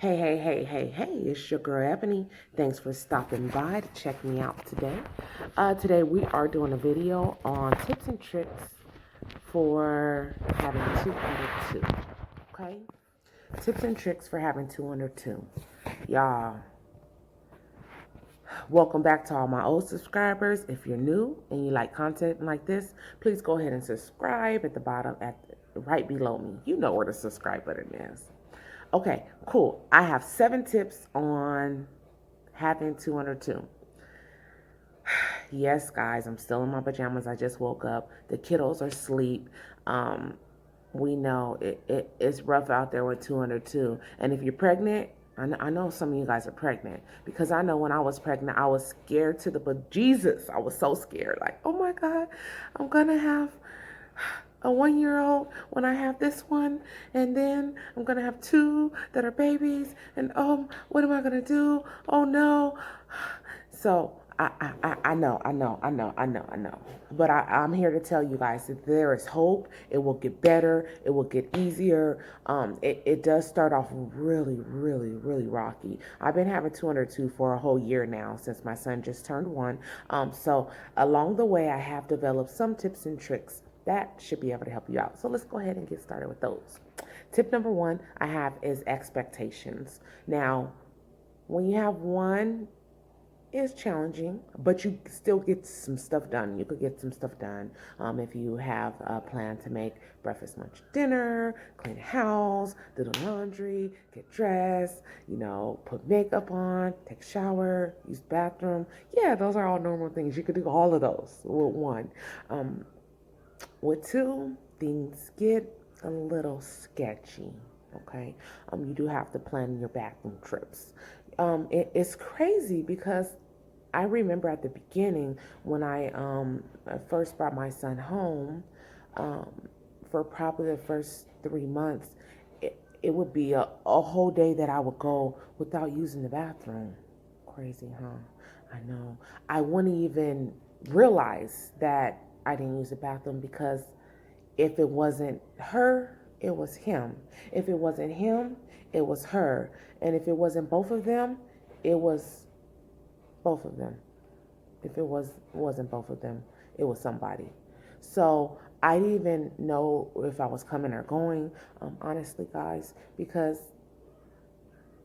Hey, it's your girl Ebony. Thanks for stopping by to check me out today. Today we are doing a video on tips and tricks for having two under two. Okay? Tips and tricks for having two under two. Y'all, welcome back to all my old subscribers. If you're new and you like content like this, please go ahead and subscribe at the bottom, right below me. You know where the subscribe button is. Okay, cool. I have 7 tips on having two under two. Yes, guys, I'm still in my pajamas. I just woke up. The kiddos are asleep. Um, we know it's rough out there with two under two. And if you're pregnant, I know some of you guys are pregnant, because I know when I was pregnant, I was scared to the bejesus. I was so scared. Like, oh my God, I'm going to have a 1-year-old when I have this one, and then I'm gonna have 2 that are babies, and what am I gonna do? Oh no. So I know. But I'm here to tell you guys that there is hope. It will get better. It will get easier. It does start off really rocky. I've been having 202 for a whole year now, since my son just turned 1. So along the way, I have developed some tips and tricks that should be able to help you out. So let's go ahead and get started with those. Tip number 1 I have is expectations. Now, when you have one, it's challenging, but you still get some stuff done. You could get some stuff done if you have a plan to make breakfast, lunch, dinner, clean the house, do the laundry, get dressed, put makeup on, take a shower, use the bathroom. Yeah, those are all normal things. You could do all of those with one. With 2, things get a little sketchy. Okay, you do have to plan your bathroom trips. It's crazy because I remember at the beginning when I first brought my son home, um, for probably the first 3 months, it would be a whole day that I would go without using the bathroom. Crazy, huh? I know. I wouldn't even realize that I didn't use the bathroom, because if it wasn't her, it was him. If it wasn't him, it was her. And if it wasn't both of them, it was both of them. If it wasn't both of them, it was somebody. So I didn't even know if I was coming or going, honestly, guys, because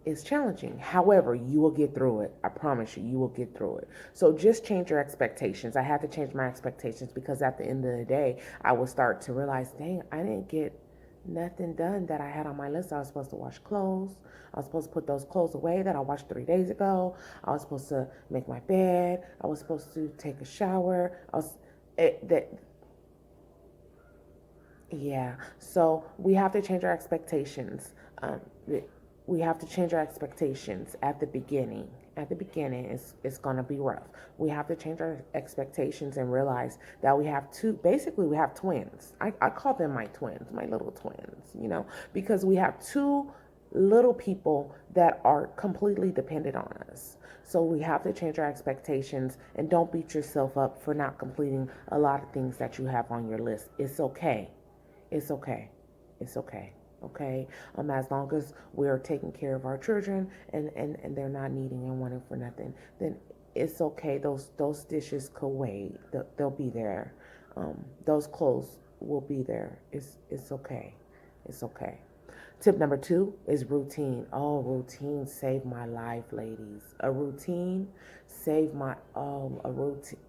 it's challenging. However, you will get through it. I promise you, you will get through it. So just change your expectations. I had to change my expectations, because at the end of the day, I would start to realize, dang, I didn't get nothing done that I had on my list. I was supposed to wash clothes. I was supposed to put those clothes away that I washed 3 days ago. I was supposed to make my bed. I was supposed to take a shower. Yeah. So we have to change our expectations. We have to change our expectations at the beginning. At the beginning, it's going to be rough. We have to change our expectations and realize that we have basically we have twins. I call them my twins, my little twins, because we have 2 little people that are completely dependent on us. So we have to change our expectations, and don't beat yourself up for not completing a lot of things that you have on your list. It's okay. It's okay. It's okay. Okay. As long as we're taking care of our children, and they're not needing and wanting for nothing, then it's okay. Those dishes could wait. They'll be there. Those clothes will be there. It's okay. It's okay. Tip number 2 is routine. Oh, routine saved my life, ladies. A routine saved a routine.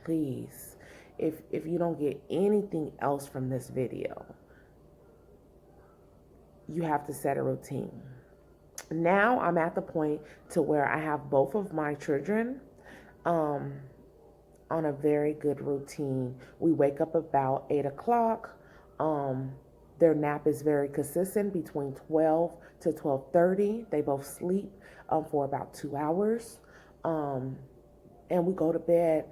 Please, if you don't get anything else from this video, you have to set a routine. Now I'm at the point to where I have both of my children on a very good routine. We wake up about 8 o'clock. Their nap is very consistent, between 12 to 12:30. They both sleep for about 2 hours. And we go to bed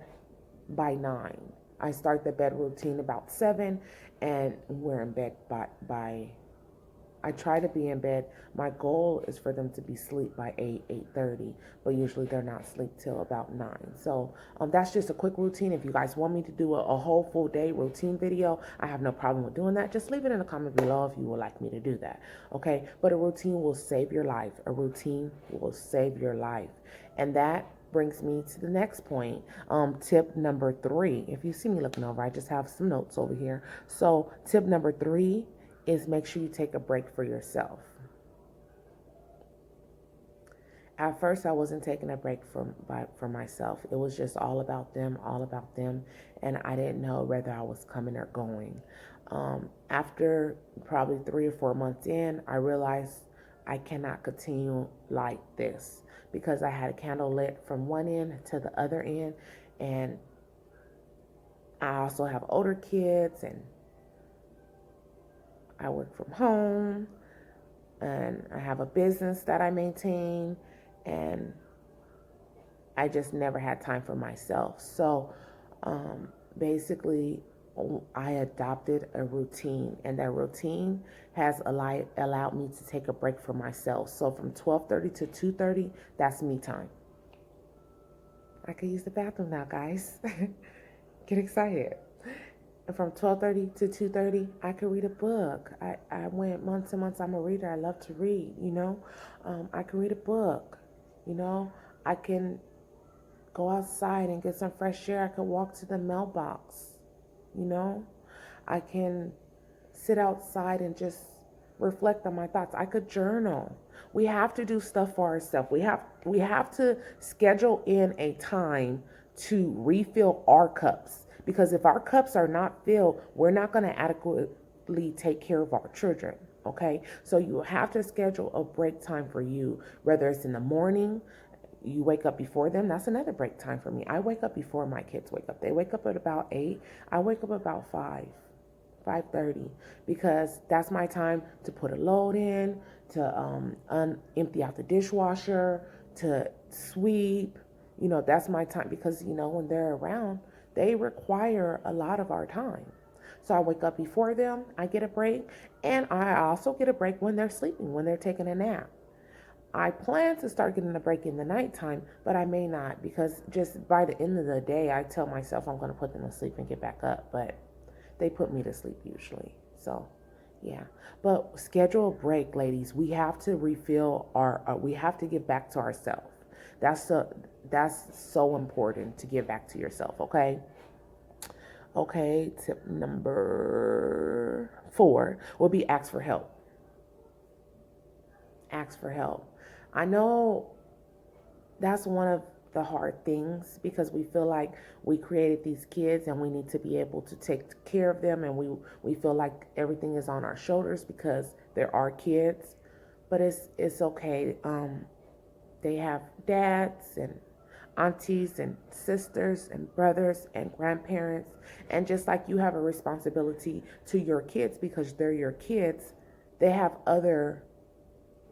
by 9. I start the bed routine about 7, and we're in bed by I try to be in bed. My goal is for them to be asleep by 8:30, but usually they're not asleep till about 9. So that's just a quick routine. If you guys want me to do a whole full day routine video, I have no problem with doing that. Just leave it in the comment below if you would like me to do that. Okay, but a routine will save your life. A routine will save your life. And that brings me to the next point. Tip number 3. If you see me looking over, I just have some notes over here. So tip number 3 is make sure you take a break for yourself. At first, I wasn't taking a break for myself. It was just all about them, and I didn't know whether I was coming or going. After probably 3 or 4 months in, I realized I cannot continue like this because I had a candle lit from one end to the other end, and I also have older kids, and I work from home, and I have a business that I maintain, and I just never had time for myself. So basically, I adopted a routine, and that routine has allowed me to take a break for myself. So from 12:30 to 2:30, that's me time. I could use the bathroom now, guys. Get excited. From 12:30 to 2:30, I could read a book. I went months and months. I'm a reader. I love to read, I can read a book, I can go outside and get some fresh air. I could walk to the mailbox, I can sit outside and just reflect on my thoughts. I could journal. We have to do stuff for ourselves. We have to schedule in a time to refill our cups, because if our cups are not filled, we're not going to adequately take care of our children. Okay, so you have to schedule a break time for you, whether it's in the morning. You wake up before them, that's another break time for me. I wake up before my kids wake up. They wake up at about 8. I wake up about 5:30, because that's my time to put a load in, to empty out the dishwasher, to sweep. That's my time, because when they're around, they require a lot of our time. So I wake up before them, I get a break, and I also get a break when they're sleeping, when they're taking a nap. I plan to start getting a break in the nighttime, but I may not, because just by the end of the day, I tell myself I'm going to put them to sleep and get back up, but they put me to sleep usually. So, yeah. But schedule a break, ladies. We have to refill we have to give back to ourselves. That's so important, to give back to yourself, okay? Okay, tip number 4 will be ask for help. Ask for help. I know that's one of the hard things, because we feel like we created these kids and we need to be able to take care of them, and we feel like everything is on our shoulders because they're our kids. But it's okay. They have dads and aunties and sisters and brothers and grandparents, and just like you have a responsibility to your kids because they're your kids, they have other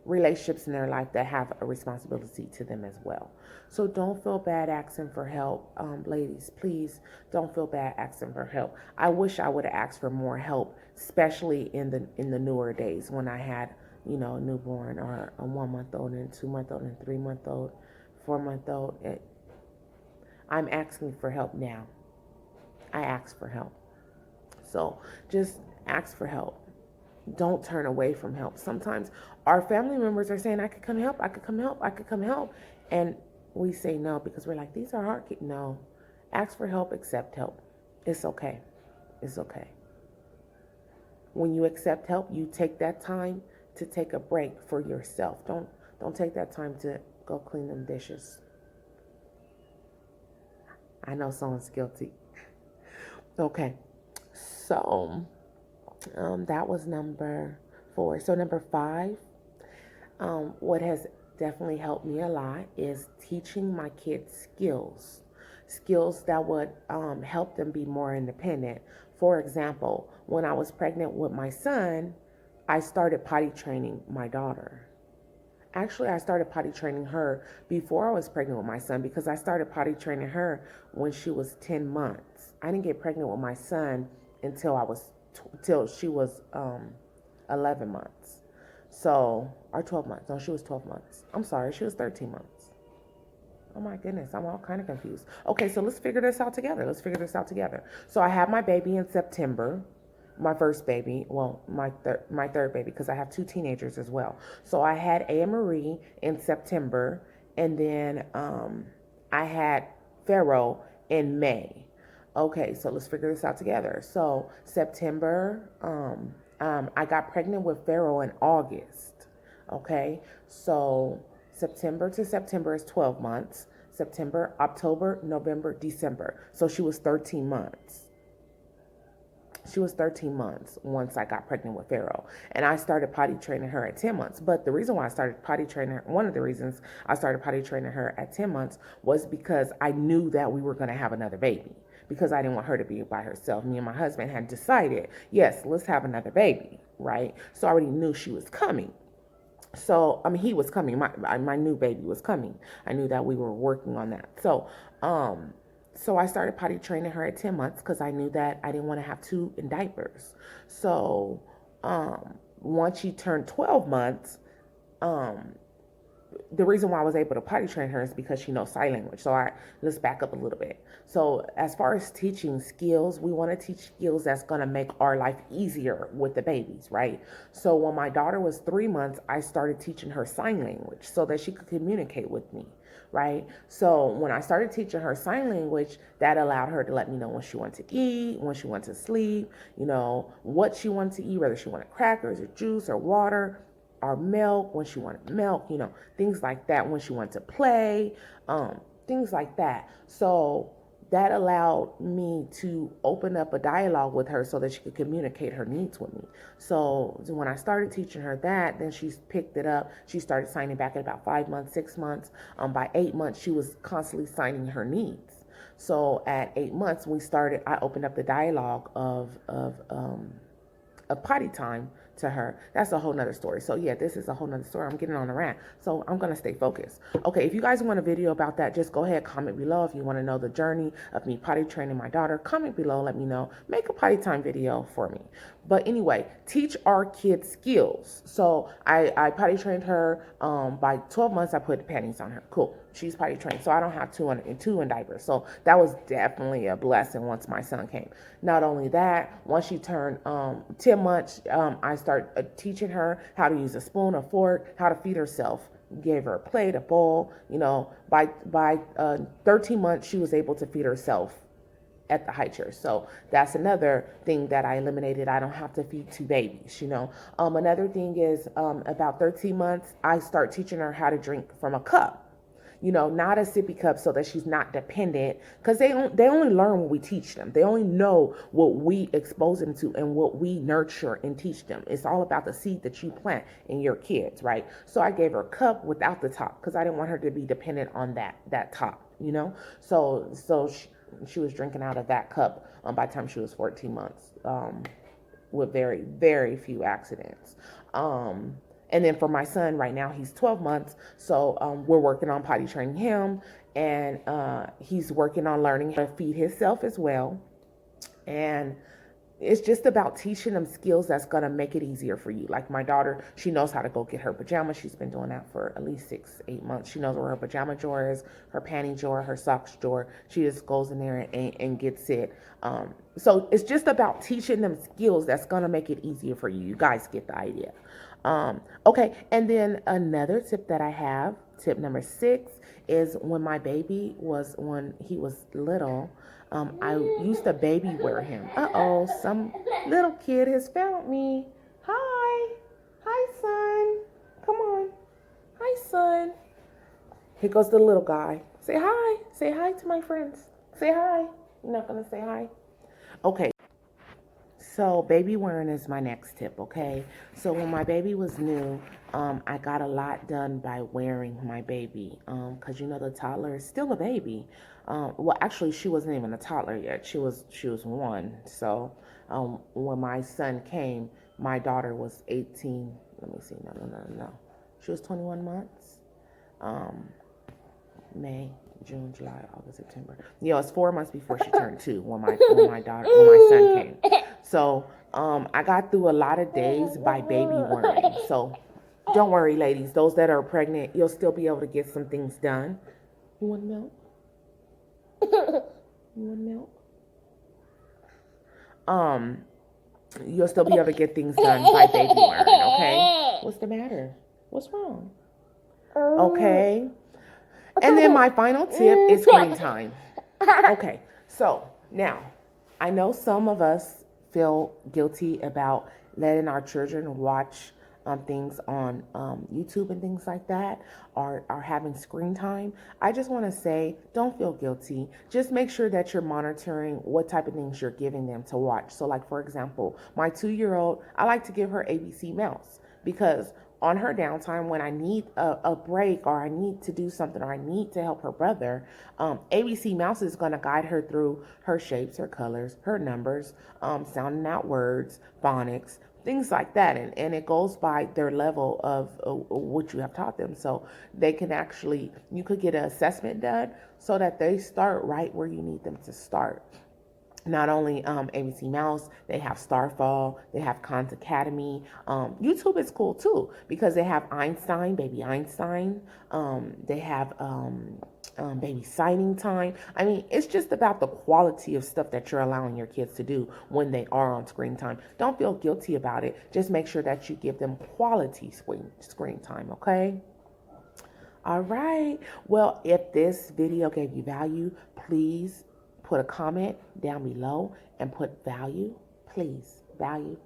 relationships in their life that have a responsibility to them as well. So don't feel bad asking for help. Ladies, please don't feel bad asking for help. I wish I would have asked for more help, especially in the newer days when I had a newborn, or a 1-month-old and 2-month-old and 3-month-old, 4-month-old. I'm asking for help now. I ask for help. So just ask for help. Don't turn away from help. Sometimes our family members are saying, I could come help, I could come help, I could come help. And we say no because we're like, these are hard kids. No. Ask for help, accept help. It's okay. It's okay. When you accept help, you take that time to take a break for yourself. Don't take that time to go clean them dishes. I know someone's guilty. Okay. So that was number 4. So number 5, what has definitely helped me a lot is teaching my kids skills that would help them be more independent. For example, when I was pregnant with my son, I started potty training my daughter. Actually, I started potty training her before I was pregnant with my son, because I started potty training her when she was 10 months. I didn't get pregnant with my son until till she was 11 months. So, or 12 months. No, she was 12 months. I'm sorry, she was 13 months. Oh my goodness, I'm all kind of confused. Okay, so let's figure this out together. So I had my baby in September, my first baby. Well, my third baby, because I have two teenagers as well. So I had Marie in September, and then I had Pharaoh in May. Okay, so let's figure this out together. So September, I got pregnant with Pharaoh in August. Okay, so September to September is 12 months. September, October, November, December. So she was 13 months. She was 13 months once I got pregnant with Pharaoh. And I started potty training her at 10 months. But the reason why I started potty training her, one of the reasons I started potty training her at 10 months was because I knew that we were going to have another baby. Because I didn't want her to be by herself. Me and my husband had decided, yes, let's have another baby, right? So I already knew she was coming. So, I mean, he was coming. My new baby was coming. I knew that we were working on that. So I started potty training her at 10 months because I knew that I didn't want to have two in diapers. So, once she turned 12 months, the reason why I was able to potty train her is because she knows sign language. So let's back up a little bit. So as far as teaching skills, we want to teach skills that's going to make our life easier with the babies, right? So when my daughter was 3 months, I started teaching her sign language so that she could communicate with me, right? So when I started teaching her sign language, that allowed her to let me know when she wanted to eat, when she wanted to sleep, what she wanted to eat, whether she wanted crackers or juice or water, or milk, when she wanted milk, things like that, when she wanted to play, things like that. So that allowed me to open up a dialogue with her so that she could communicate her needs with me. So when I started teaching her that, then she picked it up. She started signing back at about 5 months, 6 months. By 8 months, she was constantly signing her needs. So at 8 months, I opened up the dialogue of potty time to her. That's a whole nother story. So yeah, this is a whole nother story. I'm getting on a rant. So I'm going to stay focused. Okay, if you guys want a video about that, just go ahead, comment below. If you want to know the journey of me potty training my daughter, comment below, let me know. Make a potty time video for me. But anyway, teach our kids skills. So I potty trained her. By 12 months, I put panties on her. Cool. She's potty trained. So I don't have two in diapers. So that was definitely a blessing once my son came. Not only that, once she turned 10 months, I started teaching her how to use a spoon, a fork, how to feed herself. Gave her a plate, a bowl. By 13 months, she was able to feed herself at the high chair. So that's another thing that I eliminated. I don't have to feed two babies, Another thing is about 13 months, I start teaching her how to drink from a cup. Not a sippy cup, so that she's not dependent, because they only learn what we teach them. They only know what we expose them to and what we nurture and teach them. It's all about the seed that you plant in your kids, right? So I gave her a cup without the top because I didn't want her to be dependent on that top, So she was drinking out of that cup by the time she was 14 months, with very, very few accidents. And then for my son, right now, he's 12 months. So we're working on potty training him. And he's working on learning how to feed himself as well. And it's just about teaching them skills that's going to make it easier for you. Like my daughter, she knows how to go get her pajamas. She's been doing that for at least 6-8 months. She knows where her pajama drawer is, her panty drawer, her socks drawer. She just goes in there and gets it. So it's just about teaching them skills that's going to make it easier for you. You guys get the idea. Okay, and then another tip that I have, tip number 6, is when he was little, I used to baby wear him. Uh-oh, some little kid has found me. Hi, son. Come on. Hi, son. Here goes the little guy. Say hi to my friends. Say hi. You're not gonna say hi? Okay. So baby wearing is my next tip, okay? So when my baby was new, I got a lot done by wearing my baby, because the toddler is still a baby. Well, actually, she wasn't even a toddler yet. She was 1. So when my son came, my daughter was 18. Let me see. No. She was 21 months. May, June, July, August, September. It's 4 months before she turned 2 when my son came. So I got through a lot of days by baby wearing. So Don't worry, ladies. Those that are pregnant, you'll still be able to get some things done. You want milk? You want milk? You'll still be able to get things done by baby learn, okay? What's the matter? What's wrong? Okay. And then my final tip is screen time. Okay, so now I know some of us feel guilty about letting our children watch things on YouTube and things like that, or are having screen time. I just want to say, don't feel guilty. Just make sure that you're monitoring what type of things you're giving them to watch. So, like for example, my 2-year-old, I like to give her ABC Mouse because on her downtime when I need a break or I need to do something or I need to help her brother, ABC Mouse is going to guide her through her shapes, her colors, her numbers, sounding out words, phonics, things like that. And it goes by their level of what you have taught them. So they can actually, you could get an assessment done so that they start right where you need them to start. Not only ABC Mouse, they have Starfall, they have Khan's Academy. YouTube is cool too because they have Einstein, Baby Einstein. They have Baby Signing Time. I mean, it's just about the quality of stuff that you're allowing your kids to do when they are on screen time. Don't feel guilty about it. Just make sure that you give them quality screen time, okay? All right. Well, if this video gave you value, please put a comment down below and put value, please. Value.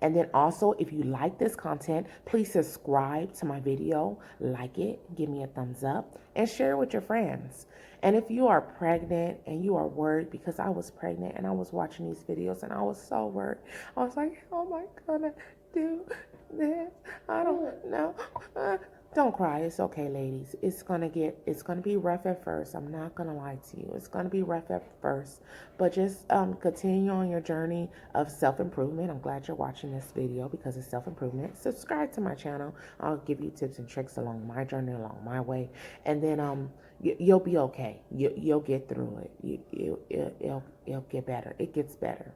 And then also, if you like this content, please subscribe to my video, like it, give me a thumbs up, and share it with your friends. And if you are pregnant and you are worried, because I was pregnant and I was watching these videos and I was so worried. I was like, how am I gonna do this? I don't know. Don't cry. It's okay, ladies. It's gonna be rough at first. I'm not gonna lie to you. It's gonna be rough at first, but just continue on your journey of self-improvement. I'm glad you're watching this video because it's self-improvement. Subscribe to my channel. I'll give you tips and tricks along my journey, along my way, and then you'll be okay. You'll get through it. It'll get better. It gets better.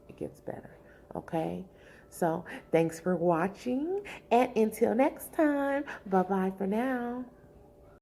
It gets better. Okay. So thanks for watching, and until next time, bye-bye for now.